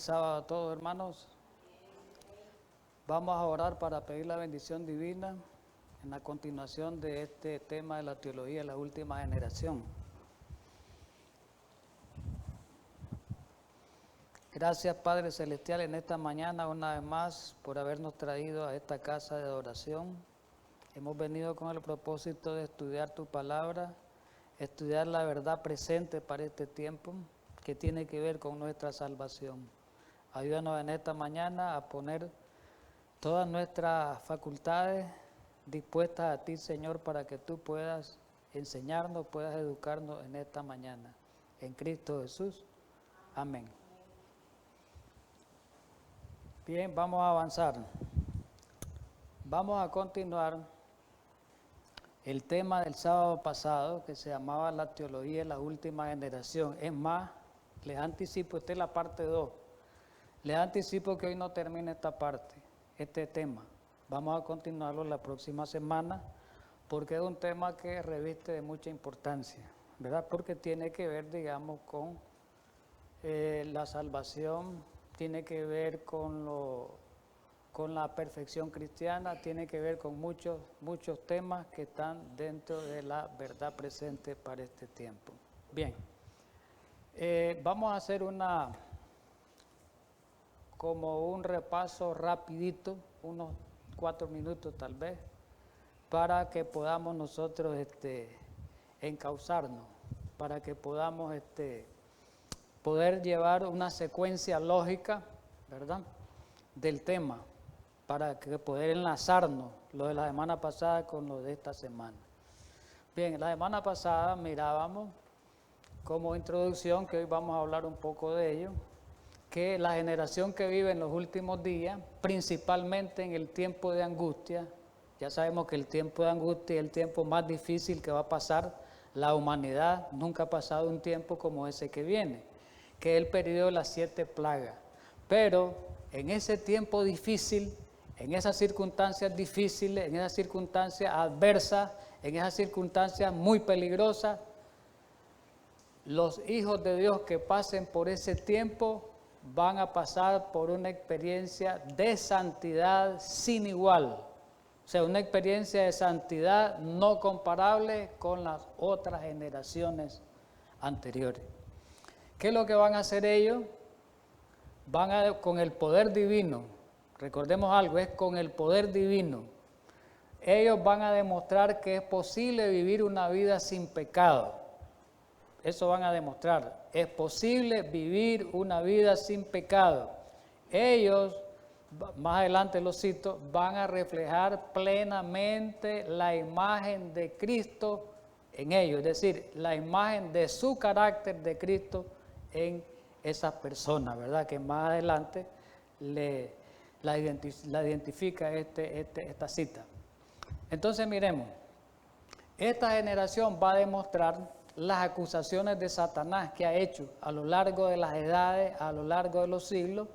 Feliz sábado a todos, hermanos. Vamos a orar para pedir la bendición divina en la continuación de este tema de la teología de la última generación. Gracias, Padre Celestial, en esta mañana una vez más por habernos traído a esta casa de adoración. Hemos venido con el propósito de estudiar tu palabra, estudiar la verdad presente para este tiempo que tiene que ver con nuestra salvación. Ayúdanos en esta mañana a poner todas nuestras facultades dispuestas a ti, Señor, para que tú puedas enseñarnos, puedas educarnos en esta mañana. En Cristo Jesús. Amén. Bien, vamos a avanzar. Vamos a continuar el tema del sábado pasado, que se llamaba la teología de la última generación. Es más, les anticipo, esta es la parte 2. Les anticipo que hoy no termina esta parte, este tema. Vamos a continuarlo la próxima semana, porque es un tema que reviste de mucha importancia, ¿verdad? Porque tiene que ver, digamos, con la salvación, tiene que ver con la perfección cristiana, tiene que ver con muchos temas que están dentro de la verdad presente para este tiempo. Bien, vamos a hacer como un repaso rapidito, unos 4 minutos tal vez, para que podamos nosotros encauzarnos, para que podamos poder llevar una secuencia lógica, ¿verdad?, del tema, para que poder enlazarnos lo de la semana pasada con lo de esta semana. Bien, la semana pasada mirábamos como introducción, que hoy vamos a hablar un poco de ello, que la generación que vive en los últimos días, principalmente en el tiempo de angustia, ya sabemos que el tiempo de angustia es el tiempo más difícil que va a pasar la humanidad, nunca ha pasado un tiempo como ese que viene, que es el periodo de las 7 plagas. Pero en ese tiempo difícil, en esas circunstancias difíciles, en esas circunstancias adversas, en esas circunstancias muy peligrosas, los hijos de Dios que pasen por ese tiempo van a pasar por una experiencia de santidad sin igual. O sea, una experiencia de santidad no comparable con las otras generaciones anteriores. ¿Qué es lo que van a hacer ellos? Con el poder divino, recordemos algo, es con el poder divino. Ellos van a demostrar que es posible vivir una vida sin pecado. Eso van a demostrar. Es posible vivir una vida sin pecado. Ellos, más adelante lo cito, van a reflejar plenamente la imagen de Cristo en ellos. Es decir, la imagen de su carácter de Cristo en esas personas, ¿verdad? Que más adelante la identifica esta cita. Entonces miremos, esta generación va a demostrar las acusaciones de Satanás que ha hecho a lo largo de las edades, a lo largo de los siglos,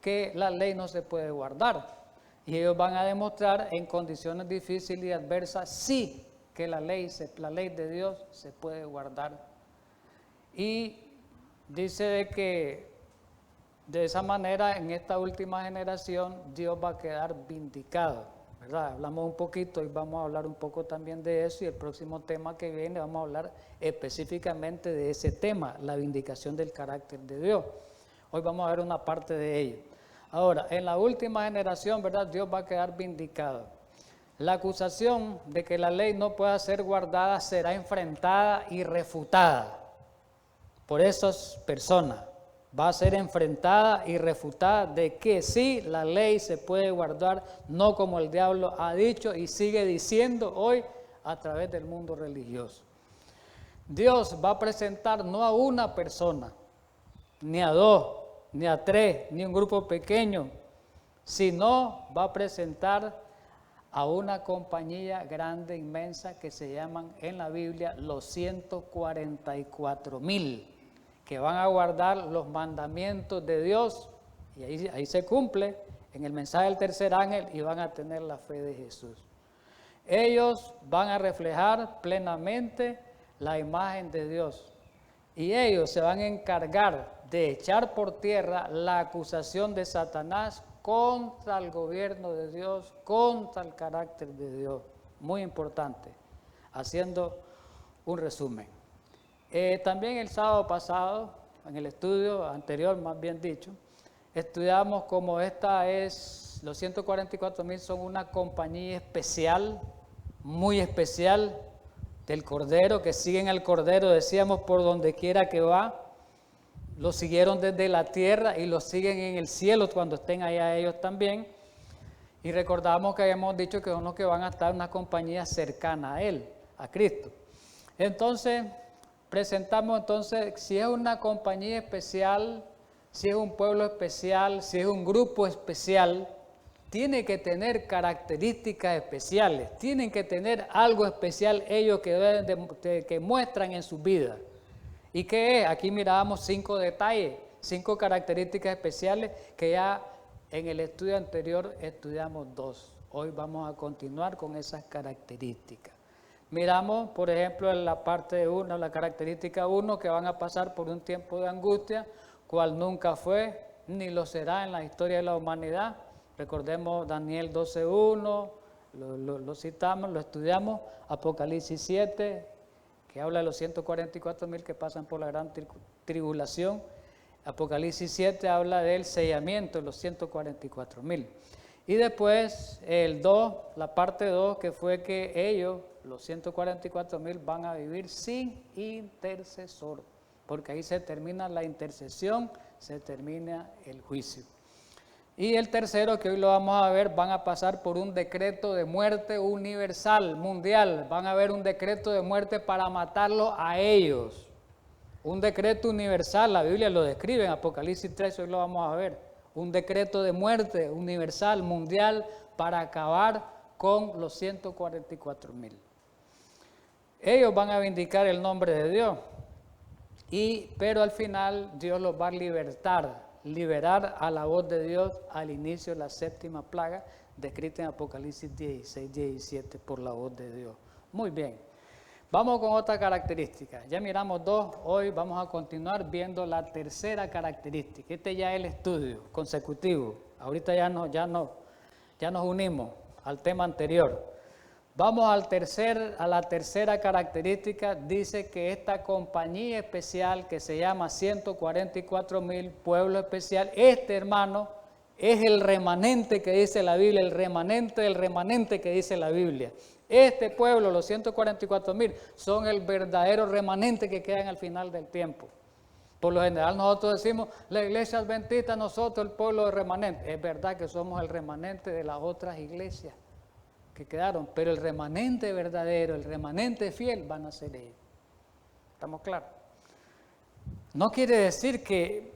que la ley no se puede guardar. Y ellos van a demostrar en condiciones difíciles y adversas sí que la ley de Dios se puede guardar. Y dice de que de esa manera en esta última generación Dios va a quedar vindicado, ¿verdad? Hablamos un poquito y vamos a hablar un poco también de eso, y el próximo tema que viene vamos a hablar específicamente de ese tema, la vindicación del carácter de Dios. Hoy vamos a ver una parte de ello. Ahora, en la última generación, ¿verdad?, Dios va a quedar vindicado. La acusación de que la ley no pueda ser guardada será enfrentada y refutada por esas personas. Va a ser enfrentada y refutada de que sí, la ley se puede guardar, no como el diablo ha dicho y sigue diciendo hoy a través del mundo religioso. Dios va a presentar no a una persona, ni a 2, ni a 3, ni un grupo pequeño, sino va a presentar a una compañía grande, inmensa, que se llaman en la Biblia los 144,000, que van a guardar los mandamientos de Dios, y ahí se cumple en el mensaje del tercer ángel, y van a tener la fe de Jesús. Ellos van a reflejar plenamente la imagen de Dios, y ellos se van a encargar de echar por tierra la acusación de Satanás contra el gobierno de Dios, contra el carácter de Dios. Muy importante, haciendo un resumen. También el sábado pasado, en el estudio anterior, más bien dicho, estudiamos cómo los 144,000 son una compañía especial, muy especial, del Cordero, que siguen al Cordero, decíamos, por donde quiera que va. Lo siguieron desde la tierra y lo siguen en el cielo cuando estén allá ellos también. Y recordamos que habíamos dicho que son los que van a estar en una compañía cercana a Él, a Cristo. Entonces, presentamos entonces, si es una compañía especial, si es un pueblo especial, si es un grupo especial, tiene que tener características especiales, tienen que tener algo especial ellos que muestran en su vida. ¿Y qué es? Aquí mirábamos 5 detalles, 5 características especiales que ya en el estudio anterior estudiamos 2. Hoy vamos a continuar con esas características. Miramos, por ejemplo, en la parte 1, la característica 1, que van a pasar por un tiempo de angustia, cual nunca fue ni lo será en la historia de la humanidad. Recordemos Daniel 12:1, lo citamos, lo estudiamos, Apocalipsis 7, que habla de los 144,000 que pasan por la gran tribulación. Apocalipsis 7 habla del sellamiento de los 144,000. Y después el 2, la parte 2, que fue que ellos, los 144,000, van a vivir sin intercesor, porque ahí se termina la intercesión, se termina el juicio. Y el tercero, que hoy lo vamos a ver, van a pasar por un decreto de muerte universal, mundial. Van a haber un decreto de muerte para matarlos a ellos. Un decreto universal, la Biblia lo describe en Apocalipsis 3, hoy lo vamos a ver. Un decreto de muerte universal, mundial, para acabar con los 144,000. Ellos van a vindicar el nombre de Dios, pero al final Dios los va a liberar a la voz de Dios al inicio de la 7ª plaga, descrita en Apocalipsis 16, 17, por la voz de Dios. Muy bien, vamos con otra característica. Ya miramos 2, hoy vamos a continuar viendo la tercera característica. Este ya es el estudio consecutivo. Ahorita ya nos unimos al tema anterior. Vamos a la tercera característica. Dice que esta compañía especial que se llama 144,000, pueblo especial, hermano, es el remanente que dice la Biblia, el remanente del remanente que dice la Biblia. Este pueblo, los 144,000, son el verdadero remanente que queda al final del tiempo. Por lo general nosotros decimos, la iglesia adventista, nosotros el pueblo de remanente. Es verdad que somos el remanente de las otras iglesias que quedaron, pero el remanente verdadero, el remanente fiel van a ser ellos. ¿Estamos claros? No quiere decir que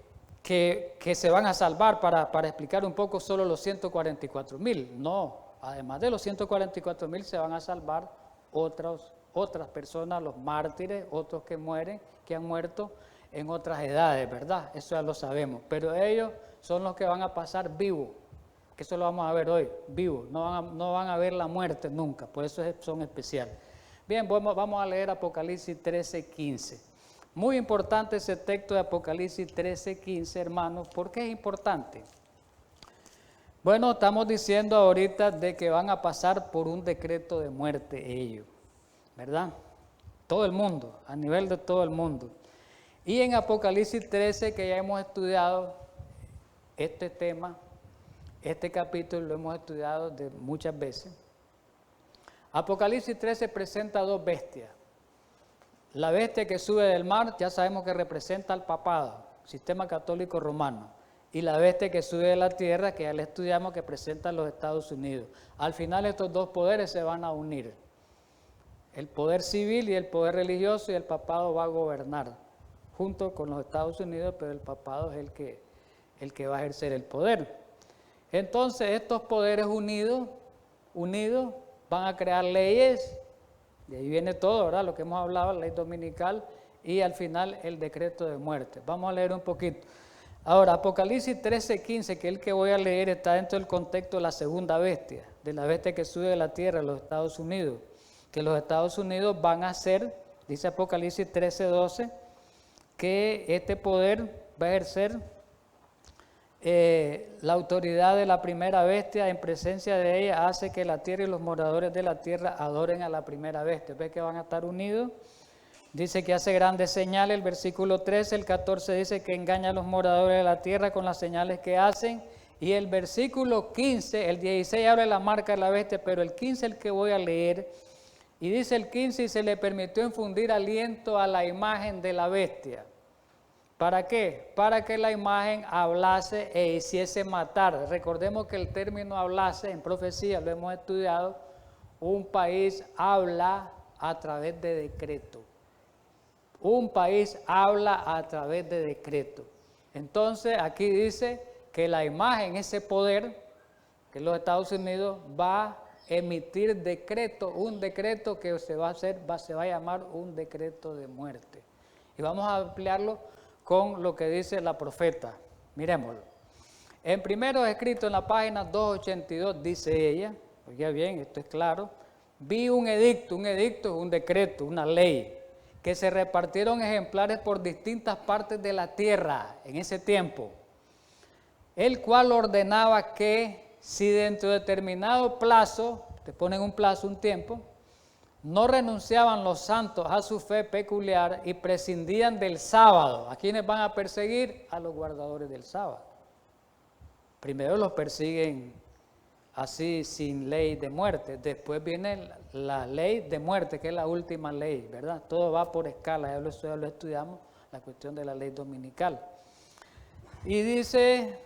se van a salvar para explicar un poco solo los 144,000. No, además de los 144,000 se van a salvar otras personas, los mártires, otros que han muerto en otras edades, ¿verdad? Eso ya lo sabemos, pero ellos son los que van a pasar vivos. Que eso lo vamos a ver hoy, vivos, no van a ver la muerte nunca, por eso son especiales. Bien, vamos a leer Apocalipsis 13:15. Muy importante ese texto de Apocalipsis 13:15, hermanos. ¿Por qué es importante? Bueno, estamos diciendo ahorita de que van a pasar por un decreto de muerte ellos, ¿verdad? Todo el mundo, a nivel de todo el mundo. Y en Apocalipsis 13, que ya hemos estudiado este tema, este capítulo lo hemos estudiado muchas veces. Apocalipsis 13 presenta 2 bestias. La bestia que sube del mar, ya sabemos que representa al papado, sistema católico romano. Y la bestia que sube de la tierra, que ya le estudiamos, que presenta a los Estados Unidos. Al final estos 2 poderes se van a unir. El poder civil y el poder religioso, y el papado va a gobernar junto con los Estados Unidos, pero el papado es el que va a ejercer el poder. Entonces estos poderes unidos van a crear leyes, de ahí viene todo, ¿verdad? Lo que hemos hablado, la ley dominical, y al final el decreto de muerte. Vamos a leer un poquito. Ahora, Apocalipsis 13:15, que es el que voy a leer, está dentro del contexto de la segunda bestia, de la bestia que sube de la tierra a los Estados Unidos, que los Estados Unidos van a ser, dice Apocalipsis 13:12, que este poder va a ejercer la autoridad de la primera bestia. En presencia de ella hace que la tierra y los moradores de la tierra adoren a la primera bestia. ¿Ve que van a estar unidos? Dice que hace grandes señales. El versículo 13, el 14 dice que engaña a los moradores de la tierra con las señales que hacen. Y el versículo 15, el 16 habla de la marca de la bestia, pero el 15 es el que voy a leer. Y dice el 15, y se le permitió infundir aliento a la imagen de la bestia. ¿Para qué? Para que la imagen hablase e hiciese matar. Recordemos que el término hablase en profecía, lo hemos estudiado, un país habla a través de decreto. Un país habla a través de decreto. Entonces aquí dice que la imagen, ese poder, que los Estados Unidos va a emitir decreto, un decreto que se va a llamar un decreto de muerte. Y vamos a ampliarlo con lo que dice la profeta. Miremoslo. En primero escrito en la página 282 dice ella, oiga bien, esto es claro, vi un edicto es un decreto, una ley, que se repartieron ejemplares por distintas partes de la tierra en ese tiempo, el cual ordenaba que si dentro de determinado plazo, te ponen un plazo, un tiempo, no renunciaban los santos a su fe peculiar y prescindían del sábado. ¿A quiénes van a perseguir? A los guardadores del sábado. Primero los persiguen así sin ley de muerte. Después viene la ley de muerte, que es la última ley, ¿verdad? Todo va por escala, ya lo estudiamos, la cuestión de la ley dominical. Y dice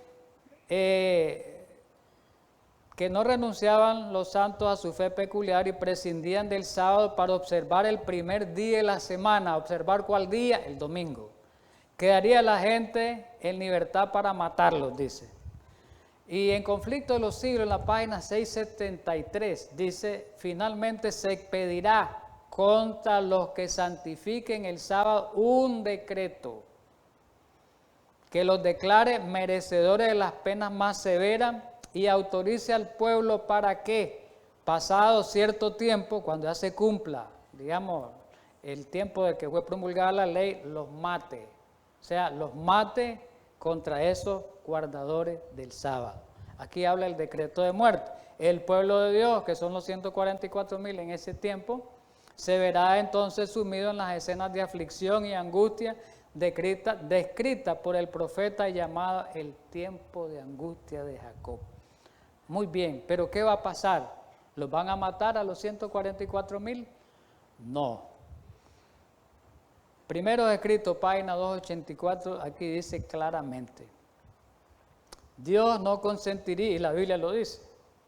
que no renunciaban los santos a su fe peculiar y prescindían del sábado para observar el primer día de la semana. ¿Observar cuál día? El domingo. Quedaría la gente en libertad para matarlos, dice. Y en Conflicto de los Siglos, en la página 673, dice, finalmente se expedirá contra los que santifiquen el sábado un decreto que los declare merecedores de las penas más severas y autorice al pueblo para que, pasado cierto tiempo, cuando ya se cumpla, digamos, el tiempo de que fue promulgada la ley, los mate. O sea, los mate contra esos guardadores del sábado. Aquí habla el decreto de muerte. El pueblo de Dios, que son los 144,000 en ese tiempo, se verá entonces sumido en las escenas de aflicción y angustia descrita por el profeta llamado el tiempo de angustia de Jacob. Muy bien, pero ¿qué va a pasar? ¿Los van a matar a los 144,000? No. Primero escrito, página 284, aquí dice claramente, Dios no consentiría, y la Biblia lo dice,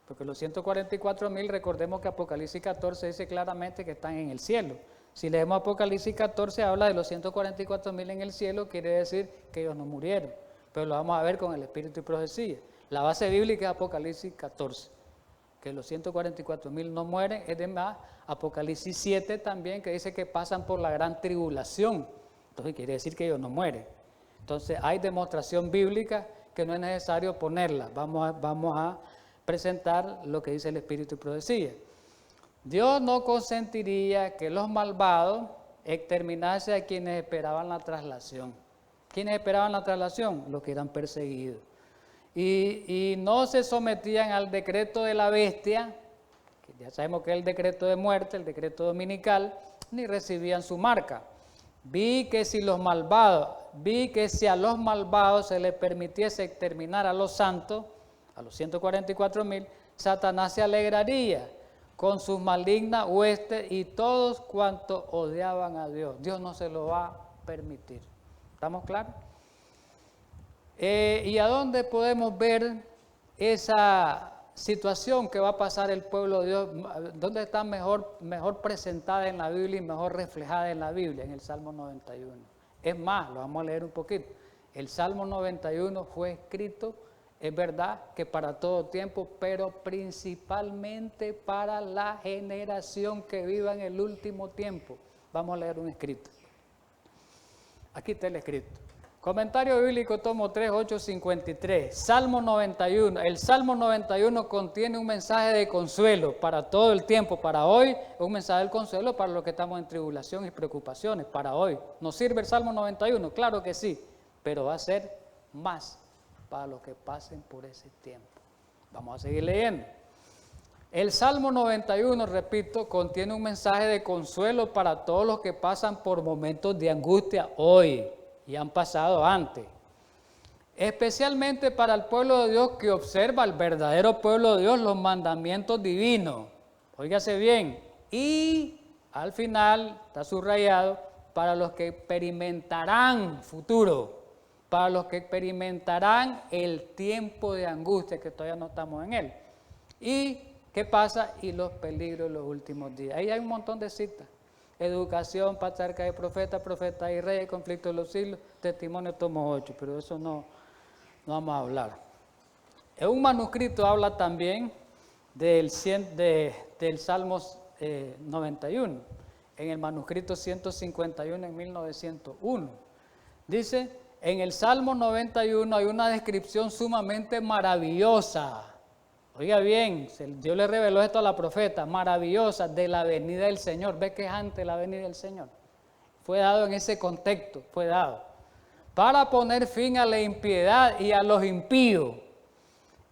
porque los 144,000, recordemos que Apocalipsis 14 dice claramente que están en el cielo. Si leemos Apocalipsis 14, habla de los 144,000 en el cielo, quiere decir que ellos no murieron, pero lo vamos a ver con el Espíritu y profecía. La base bíblica es Apocalipsis 14, que los 144,000 no mueren. Es de más, Apocalipsis 7 también, que dice que pasan por la gran tribulación. Entonces quiere decir que ellos no mueren. Entonces hay demostración bíblica que no es necesario ponerla. Vamos a presentar lo que dice el Espíritu y profecía. Dios no consentiría que los malvados exterminasen a quienes esperaban la traslación. ¿Quiénes esperaban la traslación? Los que eran perseguidos. Y no se sometían al decreto de la bestia, que ya sabemos que es el decreto de muerte, el decreto dominical, ni recibían su marca. Vi que si a los malvados se les permitiese exterminar a los santos, a los 144,000, Satanás se alegraría con sus malignas huestes y todos cuantos odiaban a Dios. Dios no se lo va a permitir. ¿Estamos claros? ¿Y a dónde podemos ver esa situación que va a pasar el pueblo de Dios? ¿Dónde está mejor presentada en la Biblia y mejor reflejada en la Biblia? En el Salmo 91. Es más, lo vamos a leer un poquito. El Salmo 91 fue escrito, es verdad, que para todo tiempo, pero principalmente para la generación que viva en el último tiempo. Vamos a leer un escrito. Aquí está el escrito. Comentario bíblico, tomo 3, 853, Salmo 91. El Salmo 91 contiene un mensaje de consuelo para todo el tiempo, para hoy, un mensaje de consuelo para los que estamos en tribulación y preocupaciones, para hoy. ¿Nos sirve el Salmo 91? Claro que sí, pero va a ser más para los que pasen por ese tiempo. Vamos a seguir leyendo. El Salmo 91, repito, contiene un mensaje de consuelo para todos los que pasan por momentos de angustia hoy y han pasado antes. Especialmente para el pueblo de Dios que observa, el verdadero pueblo de Dios, los mandamientos divinos. Óigase bien. Y al final, está subrayado, para los que experimentarán futuro, para los que experimentarán el tiempo de angustia, que todavía no estamos en él. ¿Y qué pasa? Y los peligros de los últimos días. Ahí hay un montón de citas. Educación, patriarca y profeta y rey, conflicto de los siglos, testimonio tomo 8, pero eso no vamos a hablar. En un manuscrito habla también del Salmo 91, en el manuscrito 151 en 1901. Dice, en el Salmo 91 hay una descripción sumamente maravillosa. Oiga bien, Dios le reveló esto a la profeta, maravillosa, de la venida del Señor. ¿Ve que es antes la venida del Señor? Fue dado en ese contexto, fue dado. Para poner fin a la impiedad y a los impíos,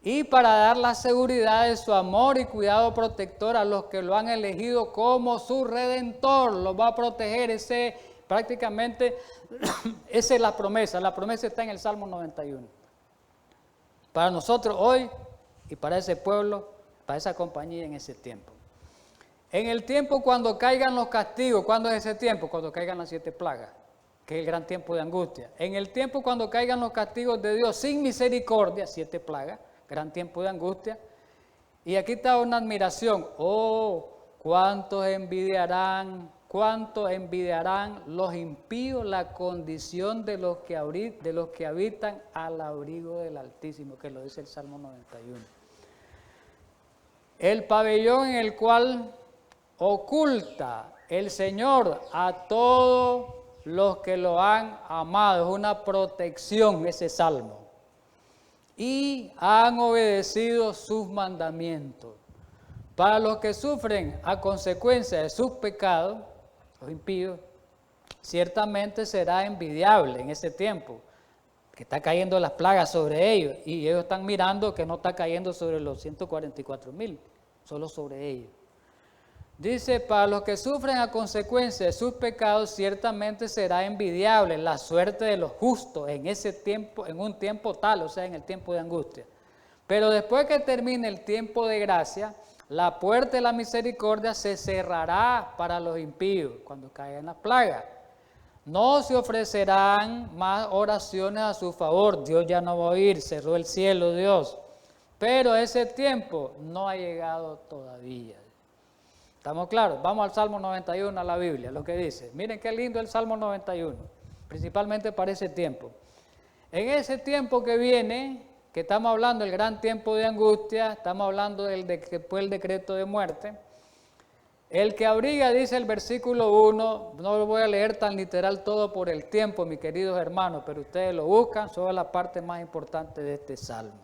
y para dar la seguridad de su amor y cuidado protector a los que lo han elegido como su Redentor. Los va a proteger, prácticamente, esa es la promesa está en el Salmo 91. Para nosotros hoy y para ese pueblo, para esa compañía en ese tiempo. En el tiempo cuando caigan los castigos, ¿cuándo es ese tiempo? Cuando caigan las 7 plagas, que es el gran tiempo de angustia. En el tiempo cuando caigan los castigos de Dios sin misericordia, 7 plagas, gran tiempo de angustia. Y aquí está una admiración. Oh, cuántos envidiarán los impíos la condición de los que habitan al abrigo del Altísimo, que lo dice el Salmo 91. El pabellón en el cual oculta el Señor a todos los que lo han amado. Es una protección ese salmo. Y han obedecido sus mandamientos. Para los que sufren a consecuencia de sus pecados, los impíos, ciertamente será envidiable en ese tiempo, que está cayendo las plagas sobre ellos, y ellos están mirando que no está cayendo sobre los 144,000, solo sobre ellos. Dice, para los que sufren a consecuencia de sus pecados, ciertamente será envidiable la suerte de los justos en ese tiempo, en un tiempo tal, o sea, en el tiempo de angustia. Pero después que termine el tiempo de gracia, la puerta de la misericordia se cerrará para los impíos cuando caigan las plagas. No se ofrecerán más oraciones a su favor. Dios ya no va a oír, cerró el cielo Dios. Pero ese tiempo no ha llegado todavía. ¿Estamos claros? Vamos al Salmo 91, a la Biblia, lo que dice. Miren qué lindo el Salmo 91, principalmente para ese tiempo. En ese tiempo que viene, que estamos hablando del gran tiempo de angustia, estamos hablando después del decreto de muerte. El que abriga, dice el versículo 1, no lo voy a leer tan literal todo por el tiempo, mis queridos hermanos, pero ustedes lo buscan, son la parte más importante de este salmo.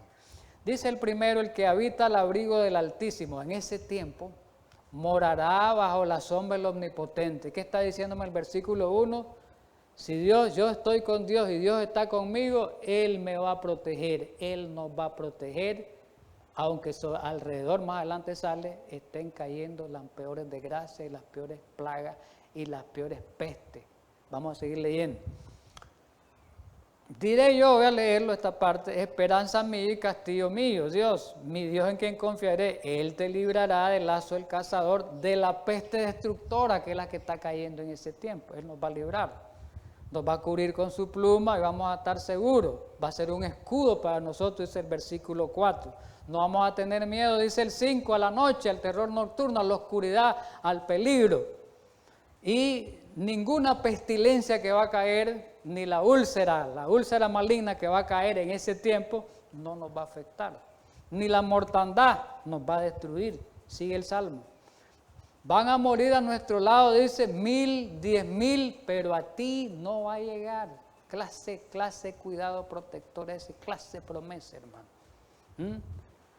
Dice el primero, el que habita al abrigo del Altísimo, en ese tiempo, morará bajo la sombra del Omnipotente. ¿Qué está diciéndome el versículo 1? Si yo estoy con Dios y Dios está conmigo, Él me va a proteger, Él nos va a proteger, aunque alrededor, más adelante sale, estén cayendo las peores desgracias y las peores plagas y las peores pestes. Vamos a seguir leyendo. Diré yo, voy a leerlo esta parte, esperanza mía y castillo mío, Dios, mi Dios en quien confiaré, Él te librará del lazo del cazador, de la peste destructora, que es la que está cayendo en ese tiempo. Él nos va a librar, nos va a cubrir con su pluma y vamos a estar seguros, va a ser un escudo para nosotros, dice el versículo 4. No vamos a tener miedo, dice el 5, a la noche, al terror nocturno, a la oscuridad, al peligro. Y ninguna pestilencia que va a caer, ni la úlcera maligna que va a caer en ese tiempo, no nos va a afectar. Ni la mortandad nos va a destruir. Sigue el Salmo. Van a morir a nuestro lado, dice, 1,000, 10,000, pero a ti no va a llegar. Clase, cuidado protector, clase promesa, hermano.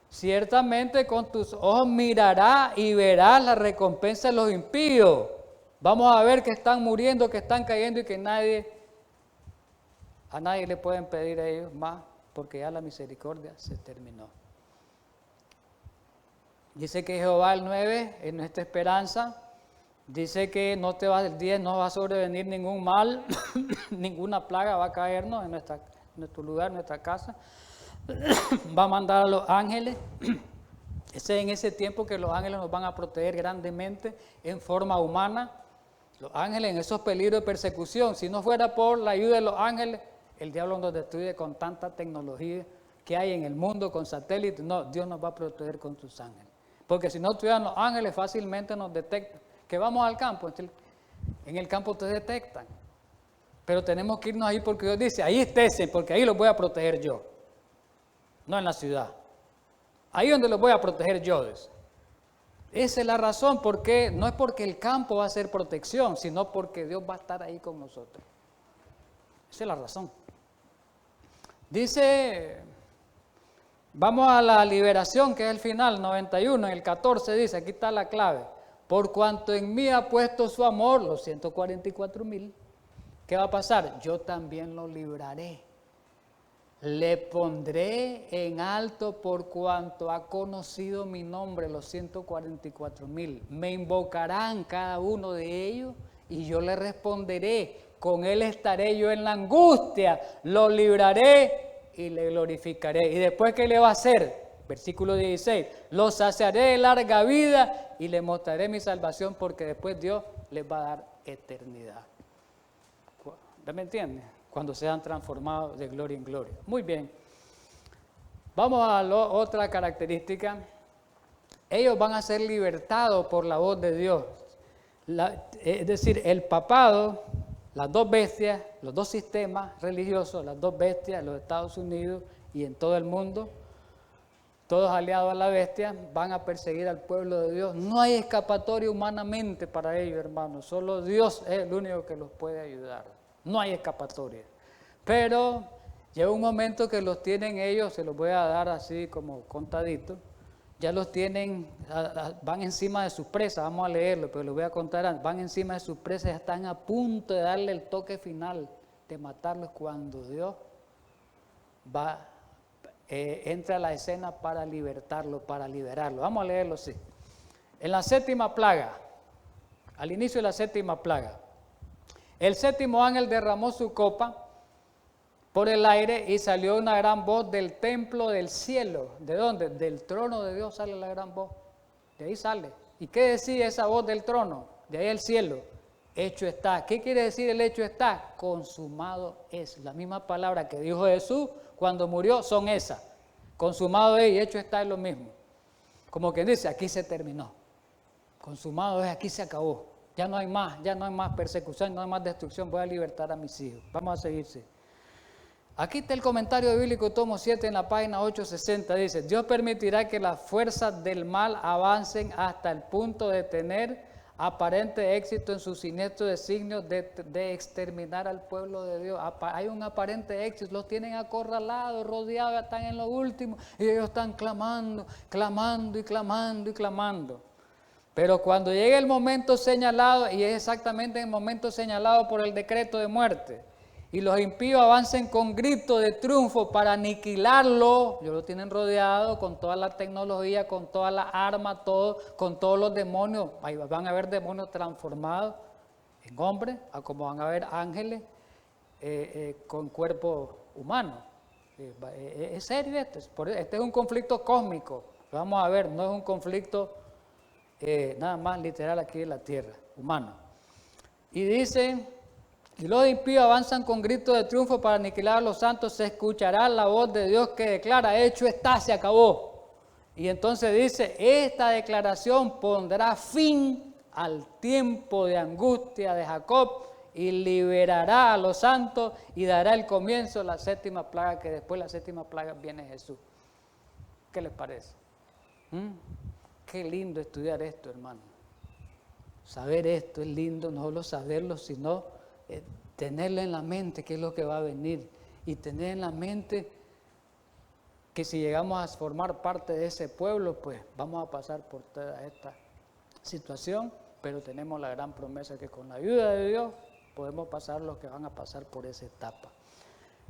Ciertamente con tus ojos mirarás y verás la recompensa de los impíos. Vamos a ver que están muriendo, que están cayendo y que nadie A nadie le pueden pedir a ellos más porque ya la misericordia se terminó. Dice que Jehová el 9 es nuestra esperanza. Dice que el 10 no va a sobrevenir ningún mal, ninguna plaga va a caernos en nuestro lugar, en nuestra casa. Va a mandar a los ángeles. Es en ese tiempo que los ángeles nos van a proteger grandemente en forma humana. Los ángeles en esos peligros de persecución. Si no fuera por la ayuda de los ángeles, el diablo nos destruye con tanta tecnología que hay en el mundo, con satélites. No, Dios nos va a proteger con sus ángeles. Porque si no estuvieran los ángeles, fácilmente nos detectan. Que vamos al campo, en el campo te detectan. Pero tenemos que irnos ahí porque Dios dice, ahí esténse, porque ahí los voy a proteger yo. No en la ciudad. Ahí donde los voy a proteger yo. Esa es la razón, porque no es porque el campo va a ser protección, sino porque Dios va a estar ahí con nosotros. Esa es la razón. Dice, vamos a la liberación, que es el final, 91, en el 14 dice, aquí está la clave. Por cuanto en mí ha puesto su amor, los 144,000, ¿qué va a pasar? Yo también lo libraré. Le pondré en alto por cuanto ha conocido mi nombre, los 144,000. Me invocarán cada uno de ellos y yo le responderé. Con él estaré yo en la angustia, lo libraré y le glorificaré. ¿Y después qué le va a hacer? Versículo 16, los saciaré de larga vida y le mostraré mi salvación porque después Dios les va a dar eternidad. ¿Ya me entienden? Cuando sean transformados de gloria en gloria. Muy bien. Vamos a otra característica. Ellos van a ser libertados por la voz de Dios. Es decir, el papado, las dos bestias, los dos sistemas religiosos, las dos bestias en los Estados Unidos y en todo el mundo, todos aliados a la bestia, van a perseguir al pueblo de Dios. No hay escapatoria humanamente para ellos, hermanos. Solo Dios es el único que los puede ayudar. No hay escapatoria. Pero llega un momento que los tienen ellos, se los voy a dar así como contaditos. Ya los tienen, van encima de sus presas, vamos a leerlo, pero les voy a contar, van encima de sus presas, están a punto de darle el toque final, de matarlos cuando Dios entra a la escena para libertarlo, para liberarlo. Vamos a leerlo así. En la séptima plaga, al inicio de la séptima plaga, el séptimo ángel derramó su copa por el aire y salió una gran voz del templo del cielo. ¿De dónde? Del trono de Dios sale la gran voz. De ahí sale. ¿Y qué decía esa voz del trono? De ahí el cielo. Hecho está. ¿Qué quiere decir el hecho está? Consumado es. La misma palabra que dijo Jesús cuando murió son esas. Consumado es y hecho está es lo mismo. Como quien dice, aquí se terminó. Consumado es, aquí se acabó. Ya no hay más persecución, no hay más destrucción. Voy a libertar a mis hijos. Vamos a seguirse. Aquí está el comentario bíblico, tomo 7 en la página 860, dice, Dios permitirá que las fuerzas del mal avancen hasta el punto de tener aparente éxito en sus siniestros designios de exterminar al pueblo de Dios. Hay un aparente éxito, los tienen acorralados, rodeados, están en lo último y ellos están clamando, clamando y clamando y clamando. Pero cuando llegue el momento señalado, y es exactamente el momento señalado por el decreto de muerte, y los impíos avancen con grito de triunfo para aniquilarlo, ellos lo tienen rodeado con toda la tecnología, con toda la arma, con todos los demonios. Ahí van a haber demonios transformados en hombres, como van a haber ángeles con cuerpo humano. Es serio esto, este es un conflicto cósmico, lo vamos a ver, no es un conflicto nada más literal aquí en la tierra, humano. Y dice... Y los impíos avanzan con gritos de triunfo para aniquilar a los santos, se escuchará la voz de Dios que declara, hecho está, se acabó. Y entonces dice, esta declaración pondrá fin al tiempo de angustia de Jacob y liberará a los santos y dará el comienzo a la séptima plaga, que después de la séptima plaga viene Jesús. ¿Qué les parece? Qué lindo estudiar esto, hermano. Saber esto es lindo, no solo saberlo, sino... tenerlo en la mente qué es lo que va a venir y tener en la mente que si llegamos a formar parte de ese pueblo, pues vamos a pasar por toda esta situación, pero tenemos la gran promesa que con la ayuda de Dios podemos pasar los que van a pasar por esa etapa.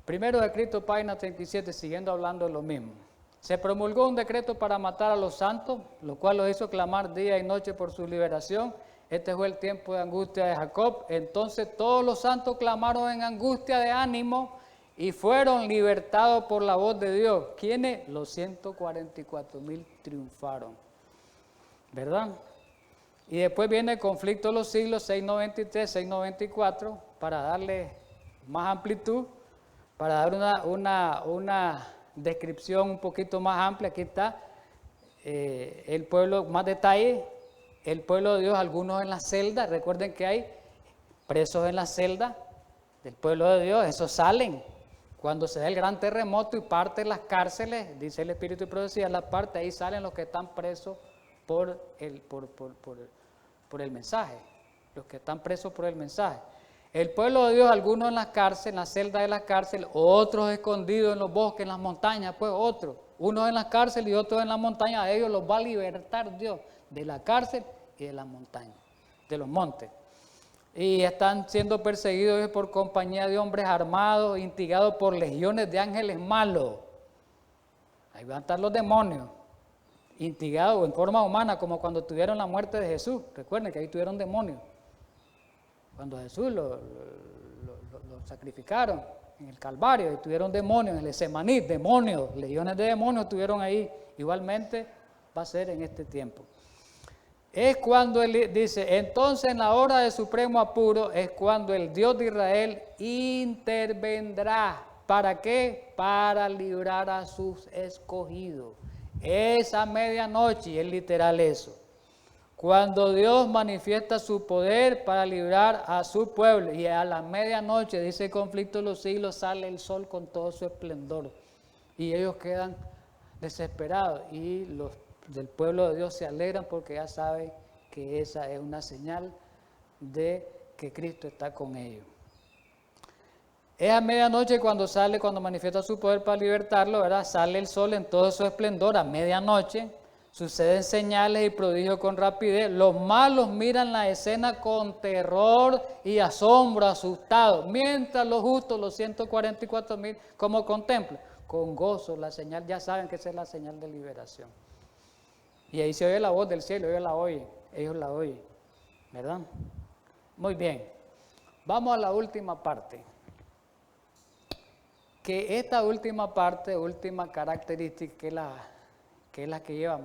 Primero Decreto, página 37, siguiendo hablando de lo mismo. Se promulgó un decreto para matar a los santos, lo cual los hizo clamar día y noche por su liberación. Este fue el tiempo de angustia de Jacob. Entonces todos los santos clamaron en angustia de ánimo y fueron libertados por la voz de Dios. ¿Quiénes? Los 144,000 triunfaron, ¿verdad? Y después viene el conflicto de los siglos 693, 694, para darle más amplitud, para dar una descripción un poquito más amplia. Aquí está el pueblo, más detalle, el pueblo de Dios, algunos en la celda. Recuerden que hay presos en la celda del pueblo de Dios, esos salen. Cuando se da el gran terremoto y parte las cárceles, dice el Espíritu de Profecía, la parte, ahí salen los que están presos por el mensaje, los que están presos por el mensaje. El pueblo de Dios, algunos en las cárceles, en la celda de la cárcel, otros escondidos en los bosques, en las montañas, pues otros, unos en las cárceles y otros en las montañas. A ellos los va a libertar Dios de la cárcel y de las montañas, de los montes. Y están siendo perseguidos por compañía de hombres armados, instigados por legiones de ángeles malos. Ahí van a estar los demonios, instigados en forma humana, como cuando tuvieron la muerte de Jesús. Recuerden que ahí tuvieron demonios. Cuando Jesús lo sacrificaron en el Calvario, y tuvieron demonios, en el Getsemaní, demonios, legiones de demonios tuvieron ahí. Igualmente va a ser en este tiempo. Es cuando él dice, entonces en la hora de supremo apuro, es cuando el Dios de Israel intervendrá. ¿Para qué? Para librar a sus escogidos. Esa medianoche, y es literal eso. Cuando Dios manifiesta su poder para librar a su pueblo, y a la medianoche, dice el conflicto de los siglos, sale el sol con todo su esplendor. Y ellos quedan desesperados, y los del pueblo de Dios se alegran porque ya saben que esa es una señal de que Cristo está con ellos. Es a medianoche cuando manifiesta su poder para libertarlo, ¿verdad? Sale el sol en todo su esplendor a medianoche, suceden señales y prodigios con rapidez. Los malos miran la escena con terror y asombro, asustados, mientras los justos, los 144,000, como contemplan, con gozo la señal. Ya saben que esa es la señal de liberación. Y ahí se oye la voz del cielo, ellos la oyen, ¿verdad? Muy bien, vamos a la última parte. Que esta última parte, última característica, que es la que lleva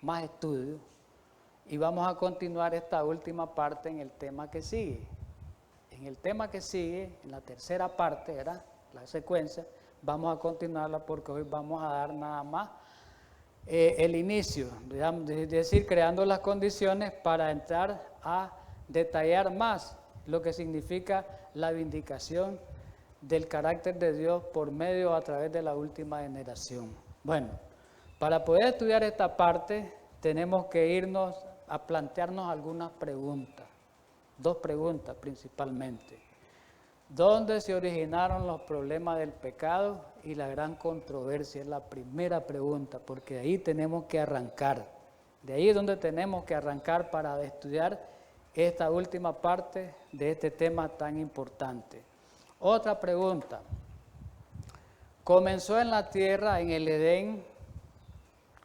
más estudio, y vamos a continuar esta última parte en el tema que sigue. En el tema que sigue, en la tercera parte, ¿verdad? La secuencia, vamos a continuarla porque hoy vamos a dar nada más el inicio, es decir, creando las condiciones para entrar a detallar más lo que significa la vindicación del carácter de Dios por medio o a través de la última generación. Bueno, para poder estudiar esta parte tenemos que irnos a plantearnos algunas preguntas, dos preguntas principalmente. ¿Dónde se originaron los problemas del pecado y la gran controversia? Es la primera pregunta, porque de ahí tenemos que arrancar. De ahí es donde tenemos que arrancar para estudiar esta última parte de este tema tan importante. Otra pregunta. Comenzó en la tierra, en el Edén,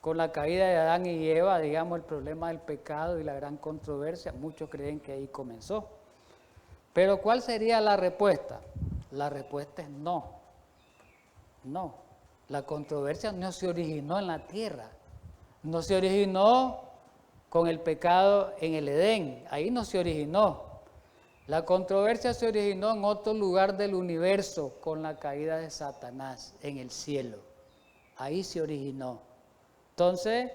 con la caída de Adán y Eva, digamos, el problema del pecado y la gran controversia. Muchos creen que ahí comenzó. Pero ¿cuál sería la respuesta? La respuesta es no. No. La controversia no se originó en la tierra. No se originó con el pecado en el Edén. Ahí no se originó. La controversia se originó en otro lugar del universo con la caída de Satanás en el cielo. Ahí se originó. Entonces,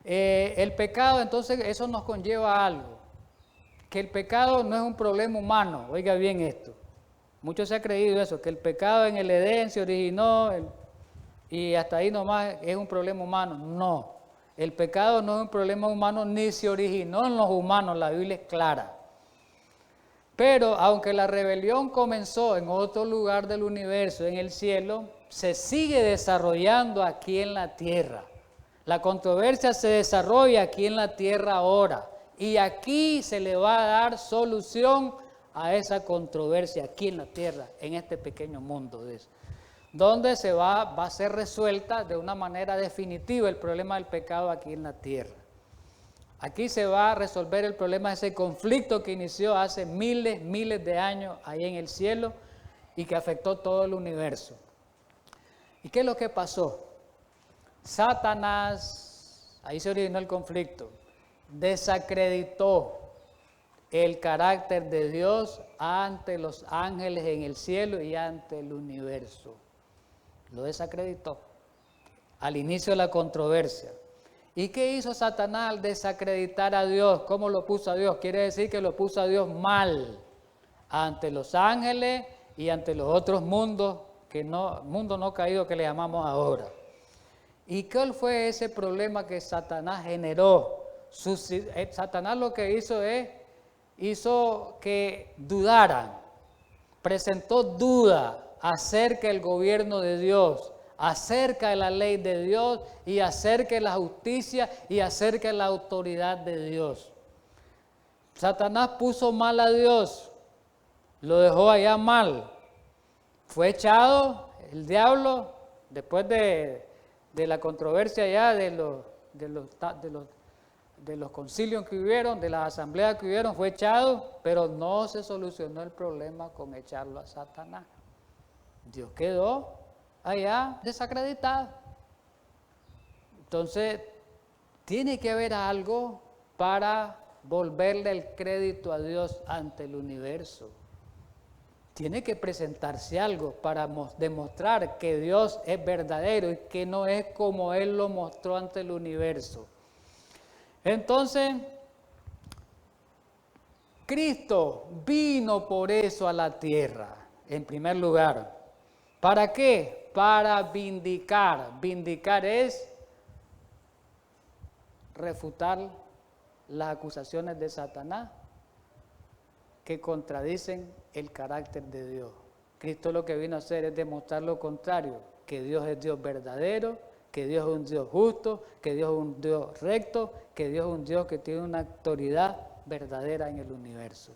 el pecado, entonces eso nos conlleva a algo. Que el pecado no es un problema humano, oiga bien esto. Mucho se ha creído eso, que el pecado en el Edén se originó y hasta ahí nomás es un problema humano. No, el pecado no es un problema humano ni se originó en los humanos, la Biblia es clara. Pero aunque la rebelión comenzó en otro lugar del universo, en el cielo, se sigue desarrollando aquí en la tierra. La controversia se desarrolla aquí en la tierra ahora. Y aquí se le va a dar solución a esa controversia aquí en la tierra, en este pequeño mundo, dice, donde va a ser resuelta de una manera definitiva el problema del pecado aquí en la tierra. Aquí se va a resolver el problema de ese conflicto que inició hace miles de años ahí en el cielo y que afectó todo el universo. ¿Y qué es lo que pasó? Satanás, ahí se originó el conflicto, desacreditó el carácter de Dios ante los ángeles en el cielo y ante el universo. Lo desacreditó al inicio de la controversia. ¿Y qué hizo Satanás al desacreditar a Dios? ¿Cómo lo puso a Dios? Quiere decir que lo puso a Dios mal ante los ángeles y ante los otros mundos, mundo no caído que le llamamos ahora. ¿Y cuál fue ese problema que Satanás generó? Satanás lo que hizo que dudaran, presentó duda acerca del gobierno de Dios, acerca de la ley de Dios y acerca de la justicia y acerca de la autoridad de Dios. Satanás puso mal a Dios, lo dejó allá mal. Fue echado el diablo después de la controversia ya de los concilios que hubieron, de las asambleas que hubieron, fue echado, pero no se solucionó el problema con echarlo a Satanás. Dios quedó allá desacreditado. Entonces, tiene que haber algo para volverle el crédito a Dios ante el universo. Tiene que presentarse algo para demostrar que Dios es verdadero y que no es como Él lo mostró ante el universo. Entonces, Cristo vino por eso a la tierra, en primer lugar. ¿Para qué? Para vindicar. Vindicar es refutar las acusaciones de Satanás que contradicen el carácter de Dios. Cristo lo que vino a hacer es demostrar lo contrario, que Dios es Dios verdadero, que Dios es un Dios justo, que Dios es un Dios recto, que Dios es un Dios que tiene una autoridad verdadera en el universo.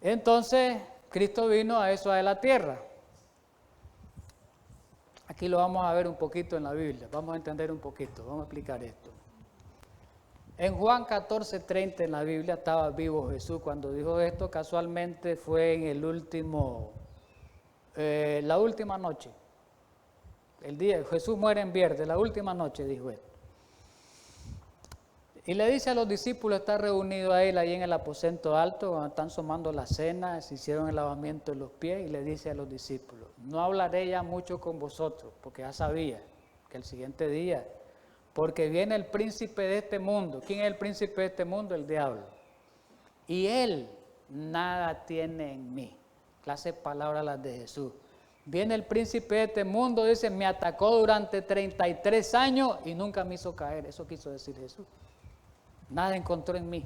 Entonces, Cristo vino a eso, a la tierra. Aquí lo vamos a ver un poquito en la Biblia, vamos a entender un poquito, vamos a explicar esto. En Juan 14:30 en la Biblia estaba vivo Jesús. Cuando dijo esto, casualmente fue en la última noche. El día, Jesús muere en viernes, la última noche dijo esto. Y le dice a los discípulos, está reunido a él ahí en el aposento alto, cuando están tomando la cena, se hicieron el lavamiento de los pies, y le dice a los discípulos, no hablaré ya mucho con vosotros, porque ya sabía que el siguiente día, porque viene el príncipe de este mundo. ¿Quién es el príncipe de este mundo? El diablo. Y él nada tiene en mí. Clase de palabras las de Jesús. Viene el príncipe de este mundo, dice, me atacó durante 33 años y nunca me hizo caer. Eso quiso decir Jesús. Nada encontró en mí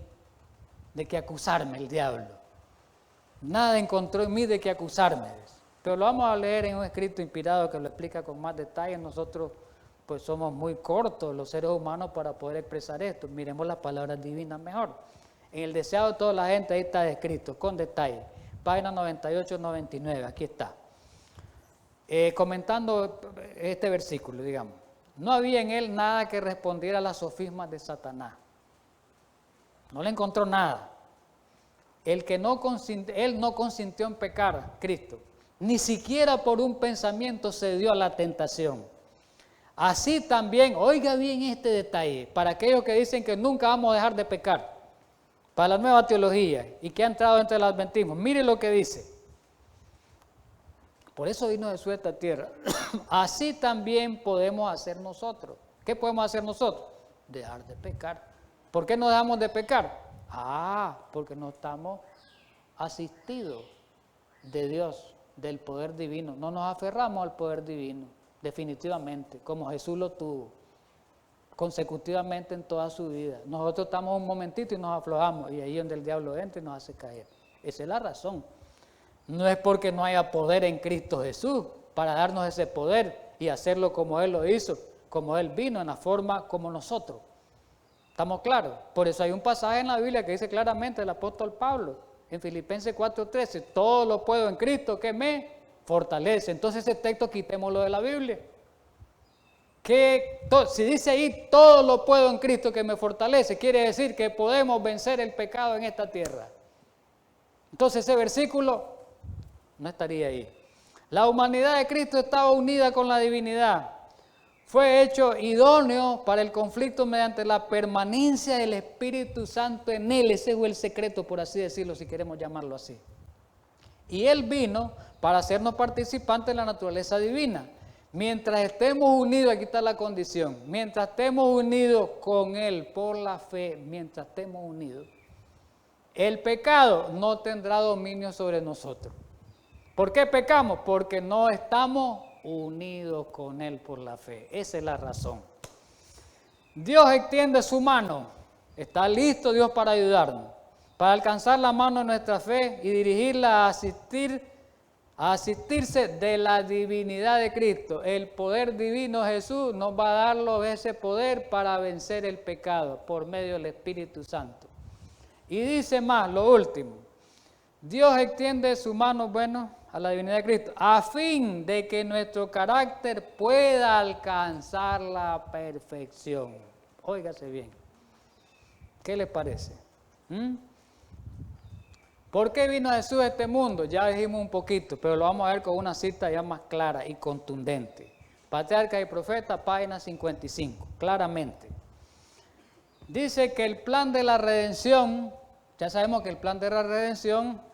de que acusarme el diablo. Nada encontró en mí de que acusarme. Pero lo vamos a leer en un escrito inspirado que lo explica con más detalle. Nosotros pues somos muy cortos los seres humanos para poder expresar esto. Miremos las palabras divinas mejor. En el deseado de toda la gente ahí está descrito con detalle. Página 98-99, aquí está. Comentando este versículo, digamos. No había en él nada que respondiera a las sofismas de Satanás. No le encontró nada. Él no consintió en pecar, Cristo. Ni siquiera por un pensamiento se dio a la tentación. Así también, oiga bien este detalle, para aquellos que dicen que nunca vamos a dejar de pecar, para la nueva teología y que ha entrado entre el adventismo, mire lo que dice. Por eso vino Jesús a esta tierra. Así también podemos hacer nosotros. ¿Qué podemos hacer nosotros? Dejar de pecar. ¿Por qué no dejamos de pecar? Porque no estamos asistidos de Dios, del poder divino. No nos aferramos al poder divino, definitivamente, como Jesús lo tuvo, consecutivamente en toda su vida. Nosotros estamos un momentito y nos aflojamos, y ahí es donde el diablo entra y nos hace caer. Esa es la razón. No es porque no haya poder en Cristo Jesús para darnos ese poder y hacerlo como Él lo hizo, como Él vino, en la forma como nosotros. ¿Estamos claros? Por eso hay un pasaje en la Biblia que dice claramente el apóstol Pablo, en Filipenses 4:13, todo lo puedo en Cristo que me fortalece. Entonces ese texto quitémoslo de la Biblia. Si dice ahí, todo lo puedo en Cristo que me fortalece, quiere decir que podemos vencer el pecado en esta tierra. Entonces ese versículo no estaría ahí. La humanidad de Cristo estaba unida con la divinidad. Fue hecho idóneo para el conflicto mediante la permanencia del Espíritu Santo en él. Ese fue el secreto, por así decirlo, si queremos llamarlo así. Y él vino para hacernos participantes de la naturaleza divina. Mientras estemos unidos, aquí está la condición, mientras estemos unidos con él por la fe, mientras estemos unidos, el pecado no tendrá dominio sobre nosotros. ¿Por qué pecamos? Porque no estamos unidos con él por la fe. Esa es la razón. Dios extiende su mano. Está listo Dios para ayudarnos, para alcanzar la mano de nuestra fe y dirigirla a asistirse de la divinidad de Cristo. El poder divino de Jesús nos va a dar ese poder para vencer el pecado por medio del Espíritu Santo. Y dice más, lo último, Dios extiende su mano, a la divinidad de Cristo, a fin de que nuestro carácter pueda alcanzar la perfección. Óigase bien, ¿qué les parece? ¿Por qué vino Jesús a este mundo? Ya dijimos un poquito, pero lo vamos a ver con una cita ya más clara y contundente. Patriarca y Profeta, página 55, claramente. Dice que el plan de la redención, ya sabemos que el plan de la redención